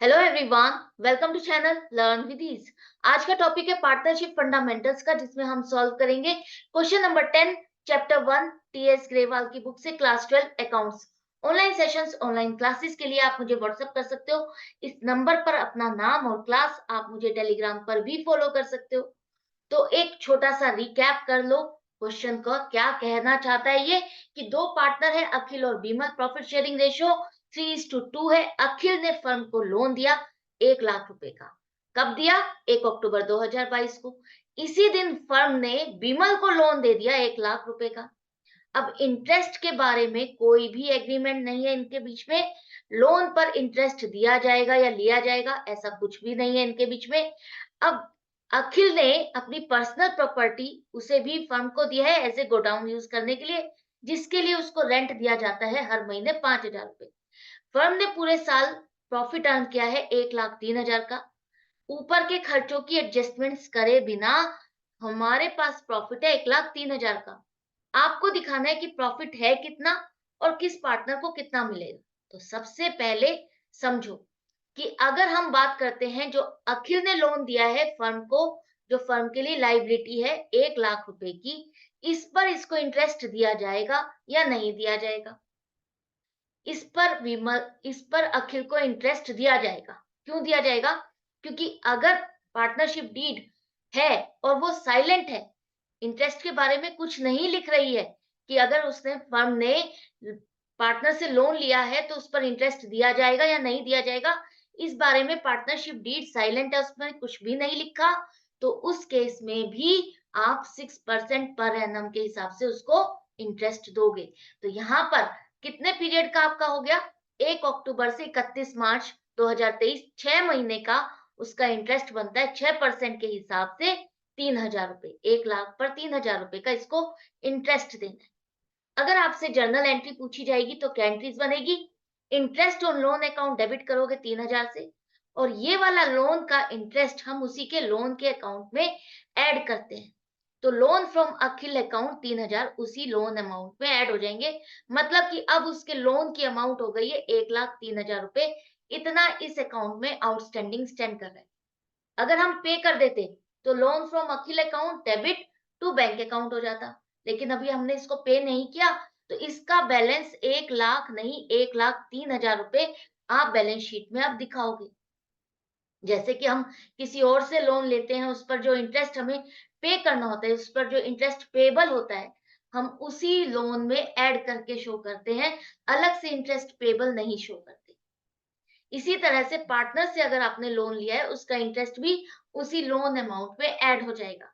Hello everyone, welcome to channel learn with ease. आज का topic है पार्टनरशिप फंडामेंटल्स का, जिसमें हम सॉल्व करेंगे question number 10 chapter 1 TS Grewal की बुक से class 12 accounts. Online sessions, online classes के लिए आप मुझे व्हाट्सएप कर सकते हो। इस नंबर पर अपना नाम और क्लास, आप मुझे टेलीग्राम पर भी फॉलो कर सकते हो। तो एक छोटा सा रिकैप कर लो क्वेश्चन का। क्या कहना चाहता है ये कि दो पार्टनर है अखिल और बीमल, प्रॉफिट शेयरिंग रेशियो 3:2 है। अखिल ने फर्म को लोन दिया 1 लाख रुपए का। कब दिया? 1 अक्टूबर 2022 को। इसी दिन फर्म ने बीमल को लोन दे दिया 1 लाख रुपए का। अब इंटरेस्ट के बारे में कोई भी एग्रीमेंट नहीं है इनके बीच में। लोन पर इंटरेस्ट दिया जाएगा या लिया जाएगा, ऐसा कुछ भी नहीं है इनके बीच में। अब अखिल ने अपनी पर्सनल प्रॉपर्टी उसे भी फर्म को दिया है एज ए गोडाउन यूज करने के लिए, जिसके लिए उसको रेंट दिया जाता है हर महीने 5,000 रुपए। फर्म ने पूरे साल प्रॉफिट अर्न किया है 1,03,000 का। ऊपर के खर्चों की एडजस्टमेंट्स करे बिना हमारे पास प्रॉफिट है 1,03,000 का। आपको दिखाना है कि प्रॉफिट है कितना और किस पार्टनर को कितना मिलेगा। तो सबसे पहले समझो कि अगर हम बात करते हैं, जो अखिल ने लोन दिया है फर्म को, जो फर्म के लिए लाइबिलिटी है 1 लाख रुपए की, इस पर इसको इंटरेस्ट दिया जाएगा या नहीं दिया जाएगा? इस पर अखिल को इंटरेस्ट दिया जाएगा। क्यों दिया जाएगा? क्योंकि अगर पार्टनरशिप डीड है और वो साइलेंट है, इंटरेस्ट के बारे में कुछ नहीं लिख रही है कि अगर उसने फर्म ने पार्टनर से लोन लिया है तो उस पर इंटरेस्ट दिया जाएगा या नहीं दिया जाएगा, इस बारे में पार्टनरशिप डीड साइलेंट है, उसमें कुछ भी नहीं लिखा। तो उस केस में भी आप 6% पर एनम के हिसाब से उसको इंटरेस्ट दोगे। तो यहाँ पर कितने पीरियड का आपका हो गया? 1 अक्टूबर से 31 मार्च 2023, 6 महीने का उसका इंटरेस्ट बनता है 6% के हिसाब से 3,000 रुपए। 1 लाख पर 3,000 रुपए का इसको इंटरेस्ट देना है। अगर आपसे जर्नल एंट्री पूछी जाएगी तो क्या एंट्रीज बनेगी? Interest on loan account debit करोगे 3,000 से, और ये वाला लोन का इंटरेस्ट हम उसी के लोन के अकाउंट में ऐड करते हैं। तो लोन फ्रॉम अखिल अकाउंट 3,000 उसी लोन अमाउंट में ऐड हो जाएंगे। मतलब कि अब उसके लोन की अमाउंट हो गई है 1,03,000 रुपए। इतना इस अकाउंट में आउटस्टैंडिंग स्टैंड कर रहा है। अगर हम पे कर देते तो loan from Akhil account debit to bank account हो जाता। लेकिन अभी हमने इसको पे नहीं किया, तो इसका बैलेंस 1 लाख नहीं 1,03,000 रुपए आप बैलेंस शीट में आप दिखाओगे। जैसे कि हम किसी और से लोन लेते हैं, उस पर जो इंटरेस्ट हमें पे करना होता है, उस पर जो इंटरेस्ट पेबल होता है, हम उसी लोन में ऐड करके शो करते हैं, अलग से इंटरेस्ट पेबल नहीं शो करते। इसी तरह से पार्टनर से अगर आपने लोन लिया है, उसका इंटरेस्ट भी उसी लोन अमाउंट में ऐड हो जाएगा।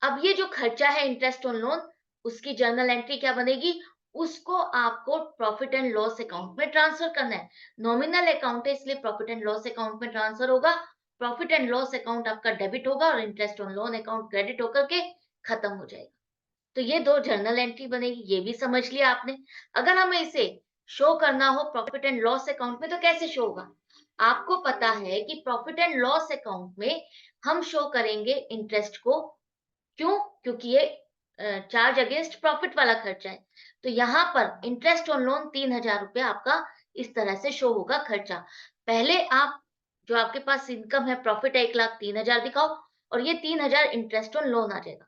अब ये जो खर्चा है इंटरेस्ट ऑन लोन, उसकी जर्नल एंट्री क्या बनेगी? उसको आपको प्रॉफिट एंड लॉस अकाउंट में ट्रांसफर करना है। नॉमिनल अकाउंट है, इसलिए प्रॉफिट एंड लॉस अकाउंट में ट्रांसफर होगा। प्रॉफिट एंड लॉस अकाउंट आपका डेबिट होगा और interest on loan account credit होकर के खत्म हो जाएगा। तो ये दो जर्नल एंट्री बनेगी, ये भी समझ लिया आपने। अगर हमें इसे शो करना हो प्रॉफिट एंड लॉस अकाउंट में, तो कैसे शो होगा? आपको पता है कि प्रॉफिट एंड लॉस अकाउंट में हम शो करेंगे इंटरेस्ट को। क्यों? क्योंकि ये चार्ज अगेंस्ट प्रॉफिट वाला खर्चा है। तो यहाँ पर इंटरेस्ट ऑन लोन 3,000 रुपए आपका इस तरह से शो होगा खर्चा। पहले आप, जो आपके पास इनकम है प्रॉफिट है 1,03,000 दिखाओ, और ये 3,000 इंटरेस्ट ऑन लोन आ जाएगा।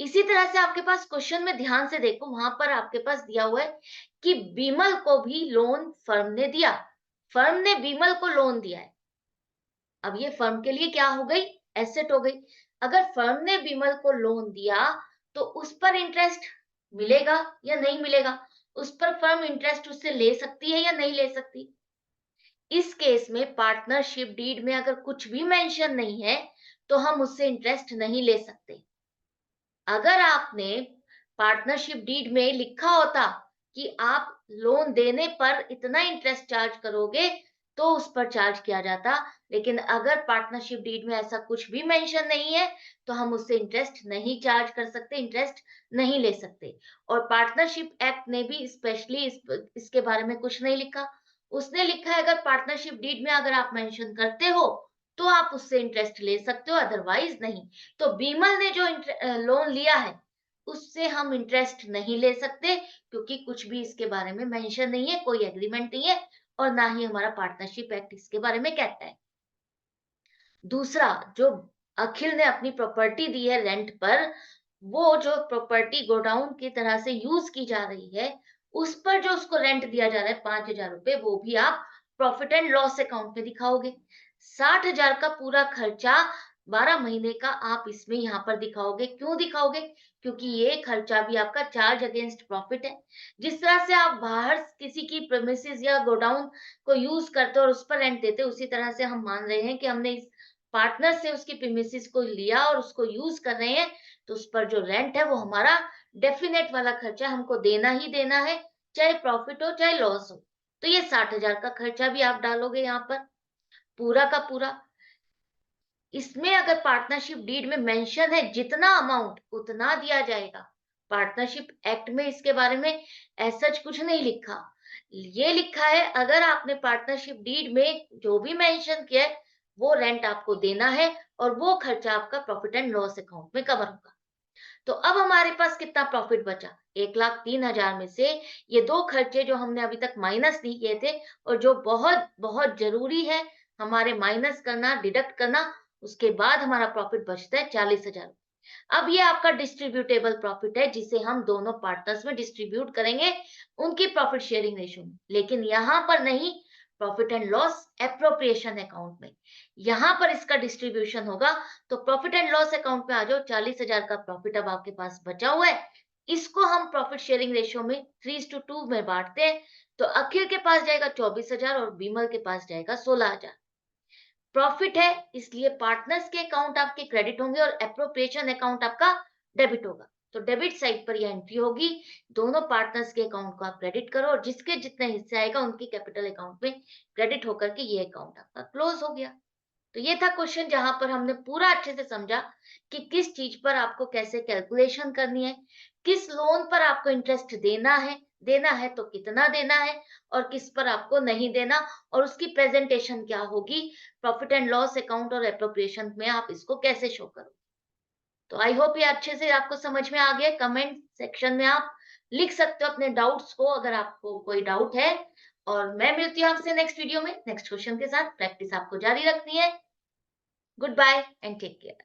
इसी तरह से आपके पास क्वेश्चन में ध्यान से देखो, वहां पर आपके पास दिया हुआ है कि बीमल को भी लोन फर्म ने दिया। फर्म ने बीमल को लोन दिया है। अब ये फर्म के लिए क्या हो गई? एसेट हो गई। अगर फर्म ने बीमल को लोन दिया तो उस पर इंटरेस्ट मिलेगा या नहीं मिलेगा? उस पर फर्म इंटरेस्ट उससे ले सकती है या नहीं ले सकती? इस केस में पार्टनरशिप डीड में अगर कुछ भी मेंशन नहीं है तो हम उससे इंटरेस्ट नहीं ले सकते। अगर आपने पार्टनरशिप डीड में लिखा होता कि आप लोन देने पर इतना इंटरेस्ट चार्ज करोगे, तो उस पर चार्ज किया जाता। लेकिन अगर पार्टनरशिप डीड में ऐसा कुछ भी मेंशन नहीं है, तो हम उससे इंटरेस्ट नहीं चार्ज कर सकते, इंटरेस्ट नहीं ले सकते। और पार्टनरशिप एक्ट ने भी स्पेशली इसके बारे में कुछ नहीं लिखा। उसने लिखा है अगर पार्टनरशिप डीड में अगर आप मेंशन करते हो तो आप उससे इंटरेस्ट ले सकते हो, अदरवाइज नहीं। तो बीमल ने जो लोन लिया है, उससे हम इंटरेस्ट नहीं ले सकते, क्योंकि कुछ भी इसके बारे में मेंशन नहीं है, कोई एग्रीमेंट नहीं है। और ना ही हमारा पार्टनरशिप एक्ट इसके बारे में कहता है। दूसरा, जो अखिल ने अपनी प्रॉपर्टी दी है रेंट पर, वो जो प्रॉपर्टी गोडाउन की तरह से यूज की जा रही है, उस पर जो उसको रेंट दिया जा रहा है 5,000 रुपए, वो भी आप प्रॉफिट एंड लॉस अकाउंट में दिखाओगे। 60,000 का पूरा खर्चा 12 महीने का आप इसमें यहाँ पर दिखाओगे। क्यों दिखाओगे? क्योंकि ये खर्चा भी आपका चार्ज अगेंस्ट प्रॉफिट है। जिस तरह से आप बाहर किसी की प्रेमिसेस या गोडाउन को यूज करते हो और उस पर रेंट देते हो, उसी तरह से हम मान रहे हैं कि हमने इस पार्टनर से उसकी प्रीमिसेस को लिया और उसको यूज कर रहे हैं, तो उस पर जो रेंट है वो हमारा डेफिनेट वाला खर्चा हमको देना ही देना है, चाहे प्रॉफिट हो चाहे लॉस हो। तो ये 60,000 का खर्चा भी आप डालोगे यहाँ पर, पूरा का पूरा। इसमें अगर पार्टनरशिप डीड में मेंशन है जितना अमाउंट, उतना दिया जाएगा। पार्टनरशिप एक्ट में इसके बारे में ऐसा कुछ नहीं लिखा। ये लिखा है अगर आपने पार्टनरशिप डीड में जो भी मेंशन किया है, वो रेंट आपको देना है और वो खर्चा आपका प्रॉफिट एंड लॉस अकाउंट में कवर होगा। तो अब हमारे पास कितना प्रॉफिट बचा? 1,03,000 में से ये 2 खर्चे जो हमने अभी तक माइनस नहीं किए थे और जो बहुत बहुत जरूरी है हमारे माइनस करना, डिडक्ट करना, उसके बाद हमारा प्रॉफिट बचता है 40,000। अब ये आपका डिस्ट्रीब्यूटेबल प्रॉफिट है जिसे हम दोनों पार्टनर्स में डिस्ट्रीब्यूट करेंगे उनकी प्रॉफिट शेयरिंग रेशियो में, लेकिन यहाँ पर नहीं, profit and loss appropriation account में। यहाँ पर इसका डिस्ट्रीब्यूशन होगा। तो प्रॉफिट एंड लॉस अकाउंट में आ जाओ, 40,000 का प्रॉफिट अब आपके पास बचा हुआ है। इसको हम प्रॉफिट शेयरिंग रेशियो में 3:2 में बांटते हैं। तो अखिल के पास जाएगा 24,000 और बीमल के पास जाएगा 16,000। प्रॉफिट है इसलिए पार्टनर्स के अकाउंट आपके क्रेडिट होंगे और एप्रोप्रिएशन अकाउंट आपका डेबिट होगा। तो डेबिट साइड पर यह एंट्री होगी, दोनों पार्टनर्स के अकाउंट को आप क्रेडिट करो और जिसके जितने हिस्से आएगा उनके कैपिटल अकाउंट में क्रेडिट होकर के ये अकाउंट आपका क्लोज हो गया। तो ये था क्वेश्चन जहां पर हमने पूरा अच्छे से समझा कि किस चीज पर आपको कैसे कैलकुलेशन करनी है, किस लोन पर आपको इंटरेस्ट देना है तो कितना देना है, और किस पर आपको नहीं देना, और उसकी प्रेजेंटेशन क्या होगी प्रॉफिट एंड लॉस अकाउंट और एप्रोप्रिएशन में, आप इसको कैसे शो करो। तो आई होप ये अच्छे से आपको समझ में आ गया। कमेंट सेक्शन में आप लिख सकते हो अपने डाउट्स को अगर आपको कोई डाउट है, और मैं मिलती हूँ आपसे नेक्स्ट वीडियो में नेक्स्ट क्वेश्चन के साथ। प्रैक्टिस आपको जारी रखनी है। Goodbye and take care.